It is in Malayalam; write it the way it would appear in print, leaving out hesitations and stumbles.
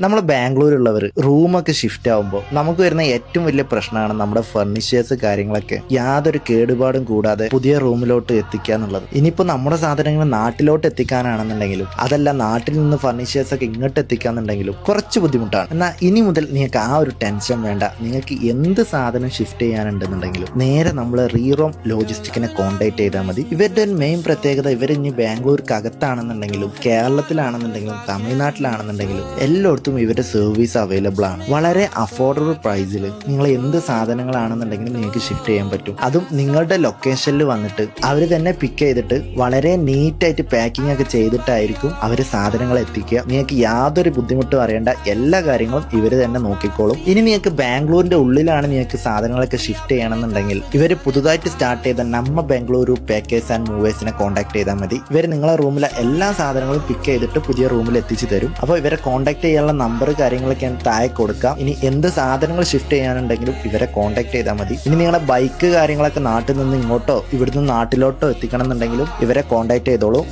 നമ്മൾ ബാംഗ്ലൂരുള്ളവർ റൂമൊക്കെ ഷിഫ്റ്റ് ആകുമ്പോൾ നമുക്ക് വരുന്ന ഏറ്റവും വലിയ പ്രശ്നമാണ് നമ്മുടെ ഫർണിച്ചേഴ്സ് കാര്യങ്ങളൊക്കെ യാതൊരു കേടുപാടും കൂടാതെ പുതിയ റൂമിലോട്ട് എത്തിക്കുക എന്നുള്ളത്. ഇനിയിപ്പോൾ നമ്മുടെ സാധനങ്ങൾ നാട്ടിലോട്ട് എത്തിക്കാനാണെന്നുണ്ടെങ്കിലും അതല്ല നാട്ടിൽ നിന്ന് ഫർണിച്ചേഴ്സ് ഒക്കെ ഇങ്ങോട്ട് എത്തിക്കാന്നുണ്ടെങ്കിലും കുറച്ച് ബുദ്ധിമുട്ടാണ്. എന്നാൽ ഇനി മുതൽ നിങ്ങൾക്ക് ആ ഒരു ടെൻഷൻ വേണ്ട. നിങ്ങൾക്ക് എന്ത് സാധനം ഷിഫ്റ്റ് ചെയ്യാനുണ്ടെന്നുണ്ടെങ്കിലും നേരെ നമ്മൾ റീറോം ലോജിസ്റ്റിക്കിനെ കോൺടാക്ട് ചെയ്താൽ മതി. ഇവരുടെ മെയിൻ പ്രത്യേകത ഇവർ ഇനി ബാംഗ്ലൂർക്ക് അകത്താണെന്നുണ്ടെങ്കിലും കേരളത്തിലാണെന്നുണ്ടെങ്കിലും തമിഴ്നാട്ടിലാണെന്നുണ്ടെങ്കിലും എല്ലായിടത്തും ഇവരുടെ സർവീസ് അവൈലബിൾ ആണ്. വളരെ അഫോർഡബിൾ പ്രൈസിൽ നിങ്ങൾ എന്ത് സാധനങ്ങളാണെന്നുണ്ടെങ്കിലും നിങ്ങൾക്ക് ഷിഫ്റ്റ് ചെയ്യാൻ പറ്റും. അതും നിങ്ങളുടെ ലൊക്കേഷനിൽ വന്നിട്ട് അവർ തന്നെ പിക്ക് ചെയ്തിട്ട് വളരെ നീറ്റായിട്ട് പാക്കിംഗ് ഒക്കെ ചെയ്തിട്ടായിരിക്കും അവർ സാധനങ്ങൾ എത്തിക്കുക. നിങ്ങൾക്ക് യാതൊരു ബുദ്ധിമുട്ടും അറിയേണ്ട, എല്ലാ കാര്യങ്ങളും ഇവർ തന്നെ നോക്കിക്കോളും. ഇനി നിങ്ങൾക്ക് ബാംഗ്ലൂരിന്റെ ഉള്ളിലാണ് നിങ്ങൾക്ക് സാധനങ്ങളൊക്കെ ഷിഫ്റ്റ് ചെയ്യണമെന്നുണ്ടെങ്കിൽ ഇവർ പുതുതായിട്ട് സ്റ്റാർട്ട് ചെയ്ത നമ്മ ബാംഗ്ലൂരു പാക്കേഴ്സ് ആൻഡ് മൂവേഴ്സിനെ കോൺടാക്ട് ചെയ്താൽ മതി. ഇവർ നിങ്ങളെ റൂമിലെ എല്ലാ സാധനങ്ങളും പിക്ക് ചെയ്തിട്ട് പുതിയ റൂമിൽ എത്തിച്ചു തരും. അപ്പോൾ ഇവരെ കോൺടാക്ട് ചെയ്യാനുള്ള നമ്പർ കാര്യങ്ങളൊക്കെ ഞാൻ താഴെ കൊടുക്കാം. ഇനി എന്ത് സാധനങ്ങൾ ഷിഫ്റ്റ് ചെയ്യാനുണ്ടെങ്കിലും ഇവരെ കോൺടാക്ട് ചെയ്താൽ മതി. ഇനി നിങ്ങളുടെ ബൈക്ക് കാര്യങ്ങളൊക്കെ നാട്ടിൽ നിന്ന് ഇങ്ങോട്ടോ ഇവിടുന്ന് നാട്ടിലോട്ടോ എത്തിക്കണം എന്നുണ്ടെങ്കിലും ഇവരെ കോൺടാക്ട് ചെയ്തോളൂ.